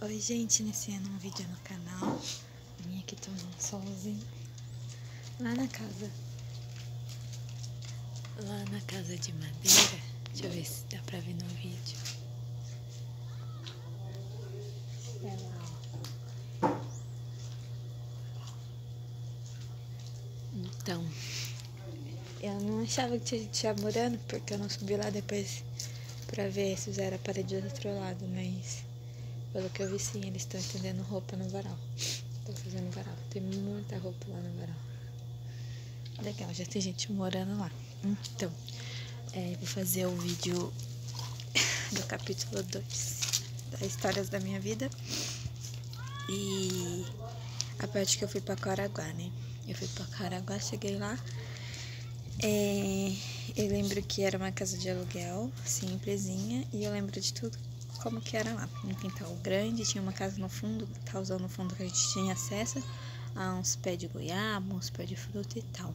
Oi gente, iniciando um vídeo no canal. Vim aqui tomar um solzinho lá na casa de madeira. Deixa eu ver se dá pra ver no vídeo. É lá, ó. Então, eu não achava que tinha gente morando, porque eu não subi lá depois pra ver se fizeram a parede do outro lado, mas pelo que eu vi, sim, eles estão estendendo roupa no varal. Estão fazendo varal. Tem muita roupa lá no varal. Legal, já tem gente morando lá. Então, vou fazer o vídeo do capítulo 2 das histórias da minha vida. E a parte que eu fui pra Caraguá, né? Eu fui pra Caraguá, cheguei lá. Eu lembro que era uma casa de aluguel, simplesinha. E eu lembro de tudo como que era lá. Um quintal grande, tinha uma casa no fundo, talzão no fundo, que a gente tinha acesso a uns pés de goiaba, uns pés de fruta e tal.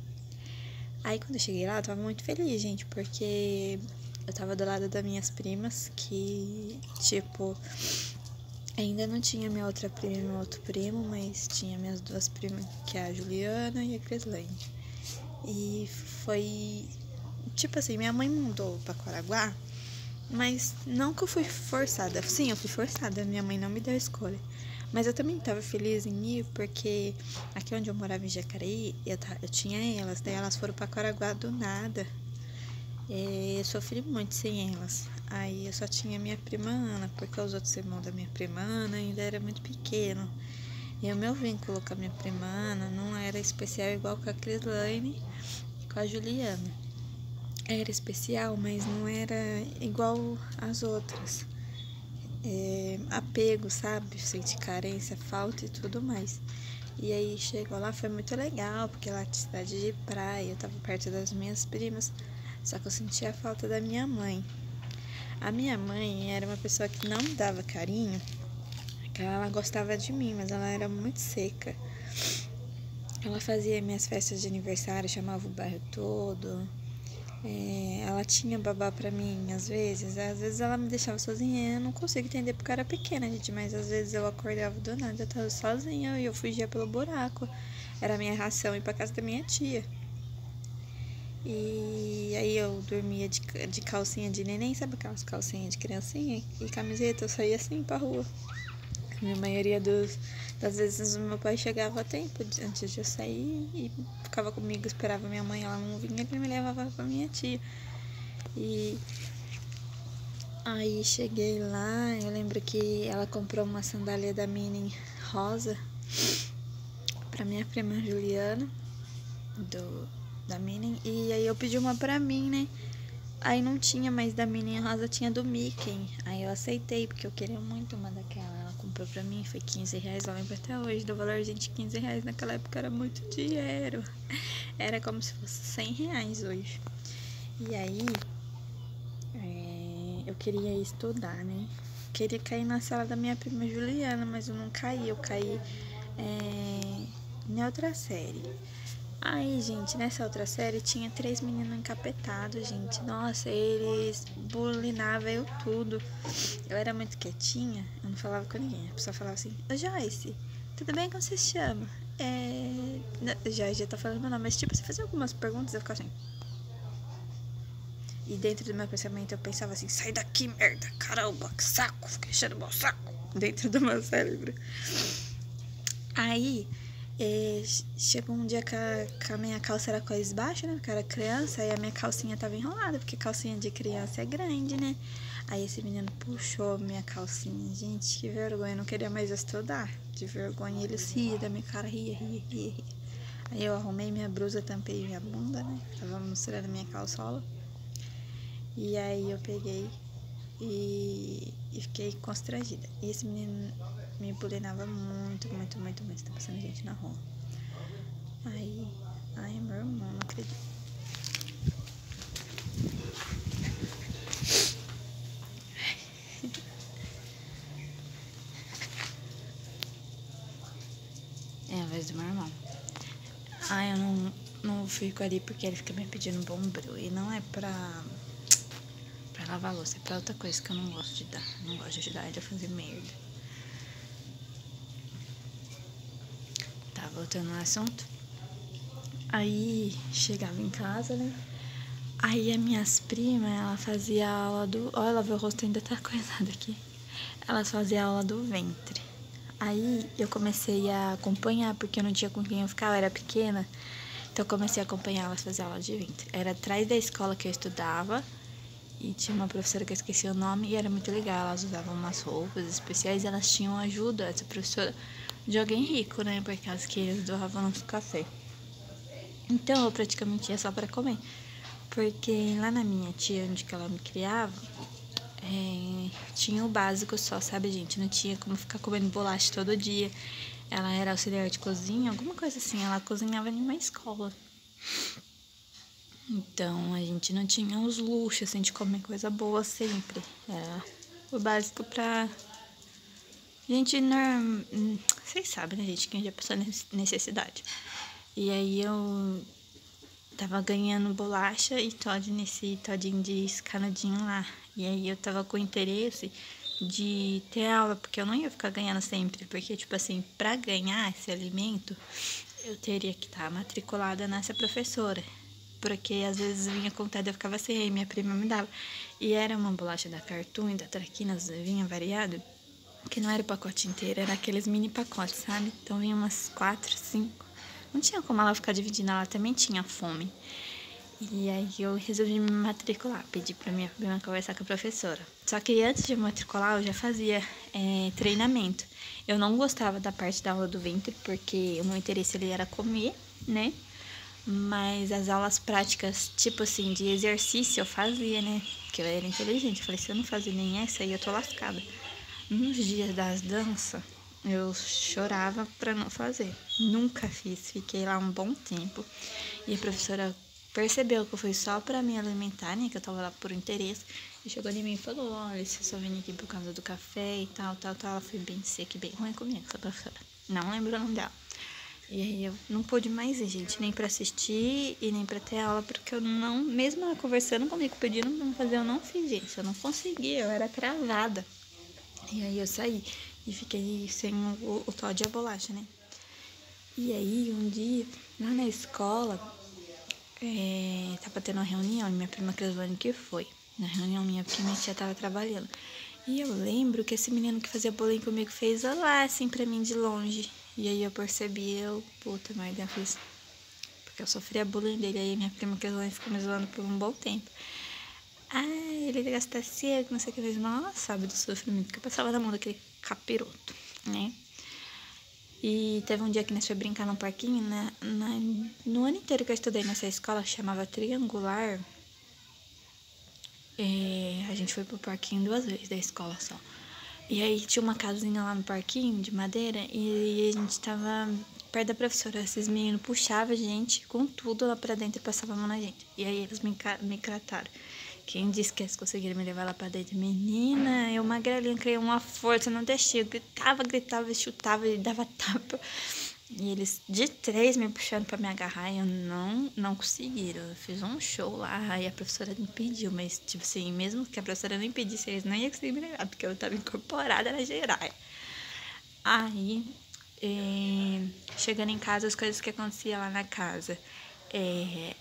Aí quando eu cheguei lá, eu tava muito feliz, gente, porque eu tava do lado das minhas primas, que, tipo, ainda não tinha minha outra prima e meu outro primo, mas tinha minhas duas primas, que é a Juliana e a Crislane. E foi, tipo assim, minha mãe mudou pra Caraguá, mas não que eu fui forçada. Sim, eu fui forçada, minha mãe não me deu a escolha. Mas eu também tava feliz em ir, porque aqui onde eu morava em Jacareí, eu tinha elas, daí elas foram pra Caraguá do nada. Eu sofri muito sem elas. Aí eu só tinha minha prima Ana, porque os outros irmãos da minha prima Ana ainda era muito pequeno. E o meu vínculo com a minha prima Ana não era especial igual com a Crislane e com a Juliana. Era especial, mas não era igual às outras. Apego, sabe? Senti carência, falta e tudo mais. E aí chegou lá, foi muito legal, porque lá tinha cidade de praia, eu tava perto das minhas primas, só que eu sentia a falta da minha mãe. A minha mãe era uma pessoa que não me dava carinho, que ela gostava de mim, mas ela era muito seca. Ela fazia minhas festas de aniversário, chamava o bairro todo. Ela tinha babá pra mim, às vezes ela me deixava sozinha. Eu não consigo entender porque eu era pequena, gente, mas às vezes eu acordava do nada, eu tava sozinha e eu fugia pelo buraco. Era a minha ração ir pra casa da minha tia. E aí eu dormia de calcinha de neném, sabe aquelas calcinhas de criancinha? E camiseta, eu saía assim pra rua. A maioria das vezes o meu pai chegava a tempo antes de eu sair e ficava comigo, esperava minha mãe, ela não vinha, ele me levava pra minha tia. E aí cheguei lá, eu lembro que ela comprou uma sandália da Minnie rosa pra minha prima Juliana, da Minnie, e aí eu pedi uma pra mim, né? Aí não tinha mais da Minnie rosa, tinha do Mickey. Aí eu aceitei, porque eu queria muito uma daquela. Ela comprou pra mim, foi R$15, eu lembro até hoje do valor, gente, R$15 naquela época era muito dinheiro. Era como se fosse R$100 hoje. E aí, eu queria estudar, né? Queria cair na sala da minha prima Juliana, mas eu não caí, eu caí em outra série. Aí, gente, nessa outra série tinha 3 meninos encapetados, gente. Nossa, eles bulinavam eu tudo. Eu era muito quietinha, eu não falava com ninguém. A pessoa falava assim: Ô Joyce, tudo bem? Como você se chama? Já tá falando meu nome, mas tipo, você fazia algumas perguntas, eu ficava assim. E dentro do meu pensamento eu pensava assim: sai daqui, merda, caramba, que saco, fica enchendo meu saco. Dentro do meu cérebro. Aí, chegou um dia que a minha calça era coisa baixa, né? Porque eu era criança, e a minha calcinha tava enrolada, porque calcinha de criança é grande, né? Aí esse menino puxou minha calcinha. Gente, que vergonha, eu não queria mais estudar. De vergonha, ele ria da minha cara, ria. Aí eu arrumei minha blusa, tampei minha bunda, né? Tava mostrando minha calçola. E aí eu peguei e fiquei constrangida. E esse menino me bulinava muito. Tá passando gente na rua. Aí, ai, meu irmão, não acredito. É a vez do meu irmão. Ai, eu não fico ali porque ele fica me pedindo bombril. E não é pra lavar louça, é pra outra coisa que eu não gosto de dar. Não gosto de ajudar ele a fazer merda. Tá, voltando no assunto. Aí, chegava em casa, né? Aí, as minhas primas, ela fazia aula do... Olha, meu rosto ainda tá coisado aqui. Elas faziam aula do ventre. Aí, eu comecei a acompanhar, porque eu não tinha com quem eu ficar, eu era pequena. Então, eu comecei a acompanhar elas fazer aula de ventre. Era atrás da escola que eu estudava. E tinha uma professora que eu esqueci o nome e era muito legal. Elas usavam umas roupas especiais e elas tinham ajuda, essa professora, de alguém rico, né? Por causa que eles doavam nosso café. Então eu praticamente ia só para comer. Porque lá na minha tia, onde que ela me criava, tinha o básico só, sabe, gente? Não tinha como ficar comendo bolacha todo dia. Ela era auxiliar de cozinha, alguma coisa assim. Ela cozinhava em uma escola. Então, a gente não tinha os luxos, assim, de comer coisa boa sempre. Era o básico pra gente não... Vocês sabem, né, gente? Quem já passou necessidade. E aí, eu tava ganhando bolacha e Todd nesse todinho de escanadinho lá. E aí, eu tava com interesse de ter aula, porque eu não ia ficar ganhando sempre. Porque, tipo assim, pra ganhar esse alimento, eu teria que estar matriculada nessa professora. Porque às vezes vinha contada e eu ficava sem, aí minha prima me dava. E era uma bolacha da Cartoon e da Traquinas, vinha variado, que não era o pacote inteiro, era aqueles mini pacotes, sabe? Então vinha umas 4, 5. Não tinha como ela ficar dividindo, ela também tinha fome. E aí eu resolvi me matricular, pedi pra minha prima conversar com a professora. Só que antes de me matricular, eu já fazia treinamento. Eu não gostava da parte da aula do ventre, porque o meu interesse ali era comer, né? Mas as aulas práticas, tipo assim, de exercício eu fazia, né? Porque eu era inteligente. Eu falei, se eu não fazer nem essa aí, eu tô lascada. Nos dias das danças, eu chorava pra não fazer. Nunca fiz. Fiquei lá um bom tempo. E a professora percebeu que eu fui só pra me alimentar, né? Que eu tava lá por interesse. E chegou em mim e falou, olha, você só vim aqui por causa do café e tal, tal, tal. Ela foi bem seca e bem ruim comigo, essa professora. Não lembro o nome dela. E aí eu não pude mais ir, gente, nem pra assistir e nem pra ter aula, porque eu não, mesmo ela conversando comigo, pedindo pra me fazer, eu não fiz, gente, eu não conseguia, eu era travada. E aí eu saí e fiquei sem o Todd e a bolacha, né? E aí um dia, lá na escola, tava tendo uma reunião, e minha prima Creslane que foi, na reunião minha, porque minha tia tava trabalhando. E eu lembro que esse menino que fazia bolinho comigo fez olá, assim, pra mim de longe. E aí eu percebi, puta merda, eu fiz. Porque eu sofria bullying dele, aí minha prima Creslane ficou me zoando por um bom tempo. Ele gasta cego, não sei o que mesmo. Nossa, sabe do sofrimento que eu passava na mão daquele capiroto, né? E teve um dia que nós fomos brincar num parquinho, né? No ano inteiro que eu estudei nessa escola, que chamava Triangular, a gente foi pro parquinho 2 vezes da escola só. E aí tinha uma casinha lá no parquinho de madeira e a gente tava perto da professora. Esses meninos puxavam a gente com tudo lá pra dentro e passavam a mão na gente. E aí eles me trataram. Quem disse que eles conseguiram me levar lá pra dentro? Menina, eu magrelinha, criei uma força, não deixei. Eu gritava, chutava e dava tapa. E eles de 3 me puxando pra me agarrar e eu não conseguiram. Eu fiz um show lá e a professora me pediu, mas tipo assim, mesmo que a professora não impedisse, eles não iam conseguir me levar, porque eu tava incorporada na giraia. Aí, chegando em casa, as coisas que aconteciam lá na casa.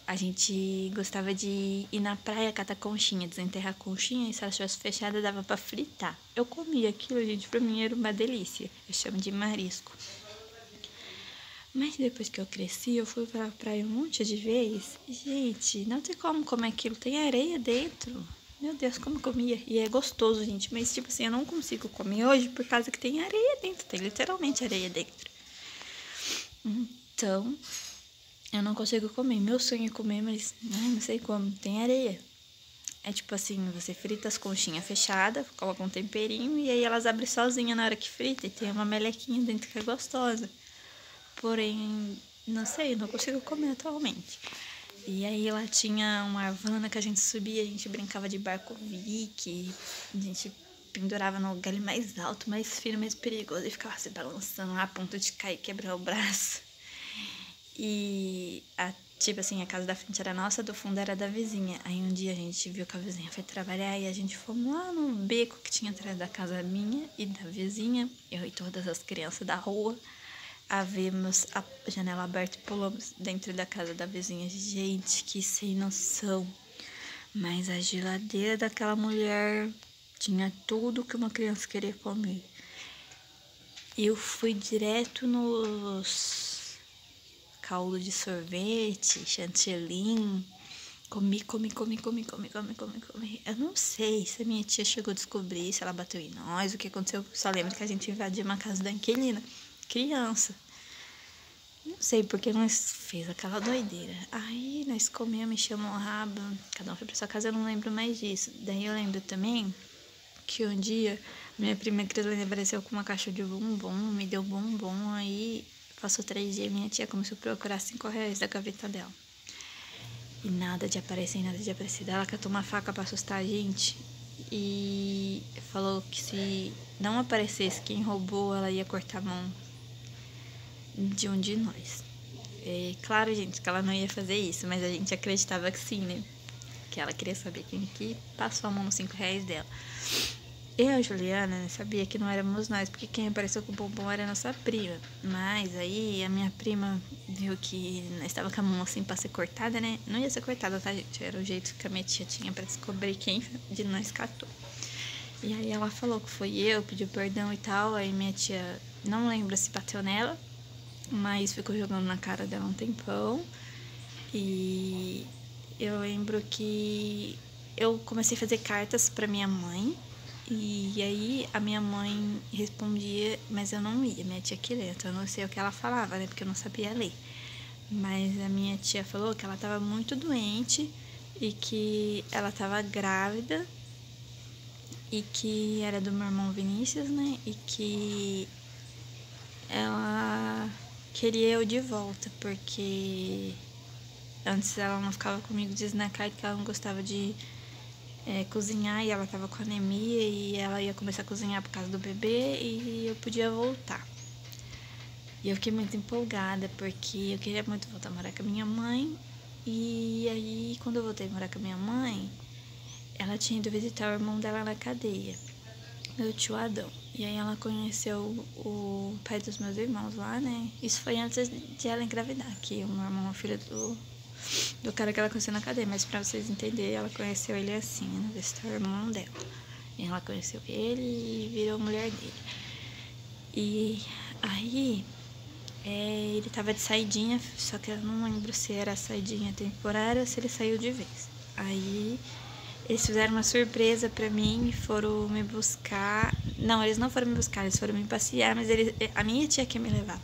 A gente gostava de ir na praia catar conchinha, desenterrar conchinha, e se ela estivesse fechada, dava pra fritar. Eu comia aquilo, gente, pra mim era uma delícia. Eu chamo de marisco. Mas depois que eu cresci, eu fui pra praia um monte de vezes. Gente, não tem como comer aquilo, tem areia dentro. Meu Deus, como eu comia. E é gostoso, gente, mas tipo assim, eu não consigo comer hoje por causa que tem areia dentro. Tem literalmente areia dentro. Então, eu não consigo comer. Meu sonho é comer, mas não sei como. Tem areia. É tipo assim, você frita as conchinhas fechadas, coloca um temperinho e aí elas abrem sozinha na hora que frita e tem uma melequinha dentro que é gostosa. Porém, não sei, não consigo comer atualmente. E aí lá tinha uma Havana que a gente subia, a gente brincava de barco Vicky, a gente pendurava no galho mais alto, mais fino, mais perigoso e ficava se balançando lá a ponto de cair e quebrar o braço. E tipo assim, a casa da frente era nossa, do fundo era da vizinha. Aí um dia a gente viu que a vizinha foi trabalhar e a gente fomos lá no beco que tinha atrás da casa minha e da vizinha, eu e todas as crianças da rua. Havemos a janela aberta e pulamos dentro da casa da vizinha. Gente, que sem noção. Mas a geladeira daquela mulher tinha tudo que uma criança queria comer. Eu fui direto nos caldo de sorvete, chantilly. Comi. Eu não sei se a minha tia chegou a descobrir, se ela bateu em nós, o que aconteceu. Só lembro que a gente invadiu uma casa da inquilina, criança. Não sei porque nós fez aquela doideira. Aí nós comemos, me chamou o rabo, cada um foi pra sua casa, eu não lembro mais disso. Daí eu lembro também que um dia minha prima Crislane apareceu com uma caixa de bombom, me deu bombom, aí passou 3 dias, minha tia começou a procurar R$5 da gaveta dela. E nada de aparecer. Ela catou uma faca pra assustar a gente e falou que se não aparecesse quem roubou, ela ia cortar a mão de um de nós. É claro, gente, que ela não ia fazer isso, mas a gente acreditava que sim, né? Que ela queria saber quem que passou a mão nos R$5 dela. Eu e a Juliana sabia que não éramos nós, porque quem apareceu com o bombom era a nossa prima. Mas aí a minha prima viu que nós estava com a mão assim pra ser cortada, né? Não ia ser cortada, tá, gente? Era o jeito que a minha tia tinha pra descobrir quem de nós catou. E aí ela falou que foi eu, pediu perdão e tal. Aí minha tia, não lembro se bateu nela, mas ficou jogando na cara dela um tempão. E eu lembro que eu comecei a fazer cartas pra minha mãe. E aí a minha mãe respondia, mas eu não ia, minha tia que lê, então eu não sei o que ela falava, né, porque eu não sabia ler. Mas a minha tia falou que ela estava muito doente e que ela estava grávida e que era do meu irmão Vinícius, né, e que ela queria eu de volta, porque antes ela não ficava comigo desnacada, que ela não gostava de cozinhar e ela tava com anemia e ela ia começar a cozinhar por causa do bebê e eu podia voltar. E eu fiquei muito empolgada porque eu queria muito voltar a morar com a minha mãe. E aí, quando eu voltei a morar com a minha mãe, ela tinha ido visitar o irmão dela na cadeia, meu tio Adão. E aí ela conheceu o pai dos meus irmãos lá, né? Isso foi antes de ela engravidar, que o meu irmão é filho do cara que ela conheceu na cadeia, mas pra vocês entenderem, ela conheceu ele assim, né? Esse é o irmão dela. E ela conheceu ele e virou mulher dele. E aí, ele tava de saidinha, só que eu não lembro se era saidinha temporária ou se ele saiu de vez. Aí, eles fizeram uma surpresa pra mim e foram me buscar. Não, eles não foram me buscar, eles foram me passear, mas a minha tia que ia me levar.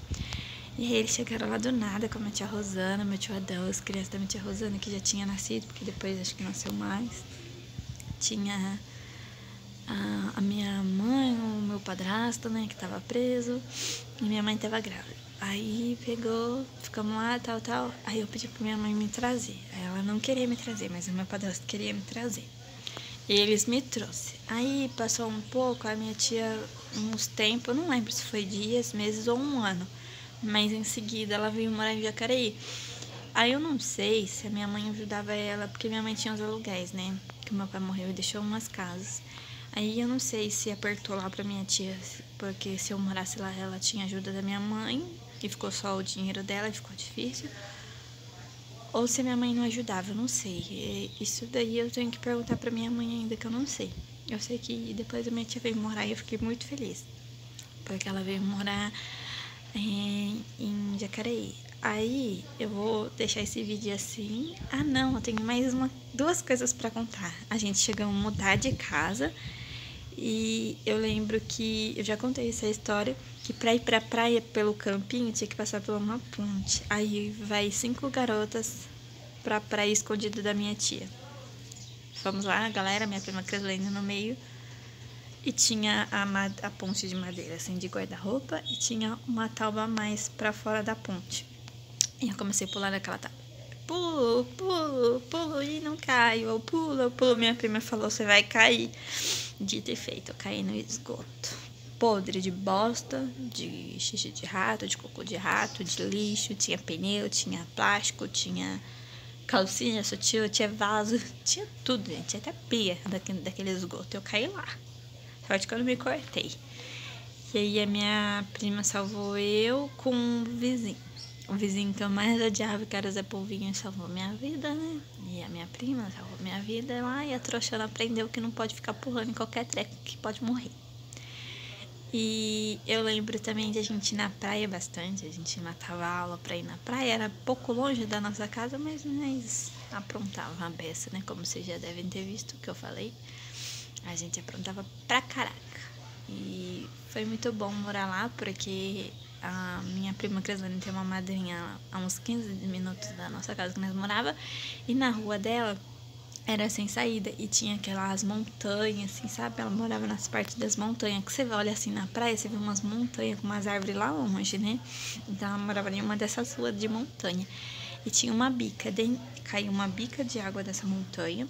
E aí eles chegaram lá do nada com a minha tia Rosana, meu tio Adão, as crianças da minha tia Rosana, que já tinha nascido, porque depois acho que nasceu mais. Tinha a minha mãe, o meu padrasto, né, que tava preso, e minha mãe tava grávida. Aí pegou, ficamos lá, tal. Aí eu pedi pra minha mãe me trazer. Aí ela não queria me trazer, mas o meu padrasto queria me trazer. E eles me trouxeram. Aí passou um pouco, a minha tia, uns tempos, eu não lembro se foi dias, meses ou um ano. Mas em seguida ela veio morar em Jacareí. Aí eu não sei se a minha mãe ajudava ela, porque minha mãe tinha os aluguéis, né? Que o meu pai morreu e deixou umas casas. Aí eu não sei se apertou lá pra minha tia, porque se eu morasse lá ela tinha ajuda da minha mãe, que ficou só o dinheiro dela e ficou difícil. Ou se a minha mãe não ajudava, eu não sei. Isso daí eu tenho que perguntar pra minha mãe ainda, que eu não sei. Eu sei que depois a minha tia veio morar e eu fiquei muito feliz, porque ela veio morar em Jacareí. Aí eu vou deixar esse vídeo assim. Ah não, eu tenho mais duas coisas pra contar. A gente chegou a mudar de casa e eu lembro que eu já contei essa história, que pra ir pra praia pelo campinho tinha que passar por uma ponte. Aí vai 5 garotas pra praia escondida da minha tia. Fomos lá, galera, minha prima Crislane no meio. E tinha a ponte de madeira, assim, de guarda-roupa. E tinha uma tábua a mais pra fora da ponte. E eu comecei a pular naquela tábua. Pulo, e não caio. Eu pulo. Minha prima falou, você vai cair. Dito e feito, eu caí no esgoto. Podre de bosta, de xixi de rato, de cocô de rato, de lixo. Tinha pneu, tinha plástico, tinha calcinha, sutiã, tinha vaso. Tinha tudo, gente. Tinha até pia daquele esgoto. Eu caí lá. Sorte que eu não me cortei. E aí a minha prima salvou eu com um vizinho. O vizinho que eu mais odiava, que era o Zé Polvinho, salvou minha vida, né? E a minha prima salvou minha vida lá, e a trouxa aprendeu que não pode ficar pulando em qualquer treco, que pode morrer. E eu lembro também de a gente ir na praia bastante, a gente matava aula pra ir na praia, era pouco longe da nossa casa, mas aprontava a beça, né? Como vocês já devem ter visto que eu falei, a gente aprontava pra caraca. E foi muito bom morar lá, porque a minha prima Creslane tem uma madrinha a uns 15 minutos da nossa casa que nós morava, e na rua dela era sem saída e tinha aquelas montanhas, assim, sabe? Ela morava nas partes das montanhas, que você olha assim na praia, você vê umas montanhas com umas árvores lá longe, né? Então ela morava em uma dessas ruas de montanha. E tinha uma bica, caiu uma bica de água dessa montanha.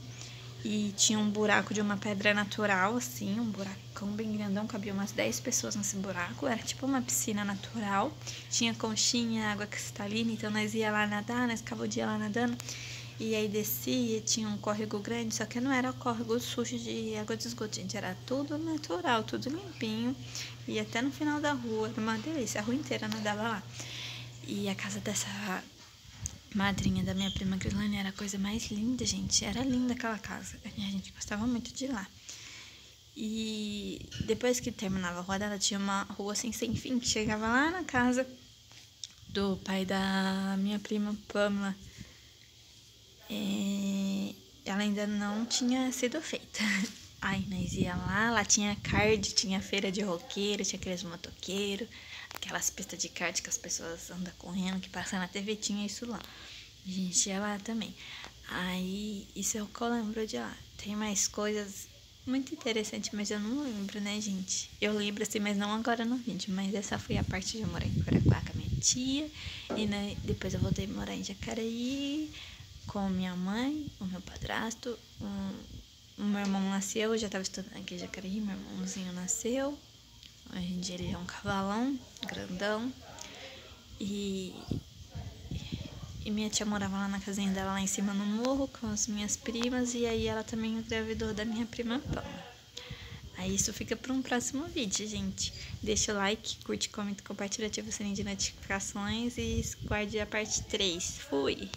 E tinha um buraco de uma pedra natural, assim, um buracão bem grandão, cabia umas 10 pessoas nesse buraco. Era tipo uma piscina natural. Tinha conchinha, água cristalina, então nós ia lá nadar, nós ficava o dia lá nadando. E aí descia, tinha um córrego grande, só que não era córrego sujo de água de esgoto, gente. Era tudo natural, tudo limpinho. E até no final da rua, era uma delícia, a rua inteira nadava lá. E a casa dessa madrinha da minha prima Crislane era a coisa mais linda, gente. Era linda aquela casa. A gente gostava muito de ir lá. E depois que terminava a rua dela, tinha uma rua assim sem fim, que chegava lá na casa do pai da minha prima Pamela. Ela ainda não tinha sido feita. Aí nós ia lá tinha kart, tinha feira de roqueiro, tinha aqueles motoqueiros, aquelas pistas de kart que as pessoas andam correndo, que passa na TV, tinha isso lá. A gente ia lá também. Aí, isso é o que eu lembro de lá. Tem mais coisas muito interessantes, mas eu não lembro, né, gente? Eu lembro assim, mas não agora no vídeo. Mas essa foi a parte de eu morar em Caraguá com a minha tia. E né, depois eu voltei a morar em Jacareí com minha mãe, o meu padrasto. O meu irmão nasceu, eu já estava estudando aqui em Jacareí. Meu irmãozinho nasceu. Hoje em dia ele é um cavalão, grandão. E minha tia morava lá na casinha dela, lá em cima no morro, com as minhas primas. E aí ela também engravidou da minha prima Paula. Aí isso fica para um próximo vídeo, gente. Deixa o like, curte, comenta, compartilha, ativa o sininho de notificações e guarde a parte 3. Fui!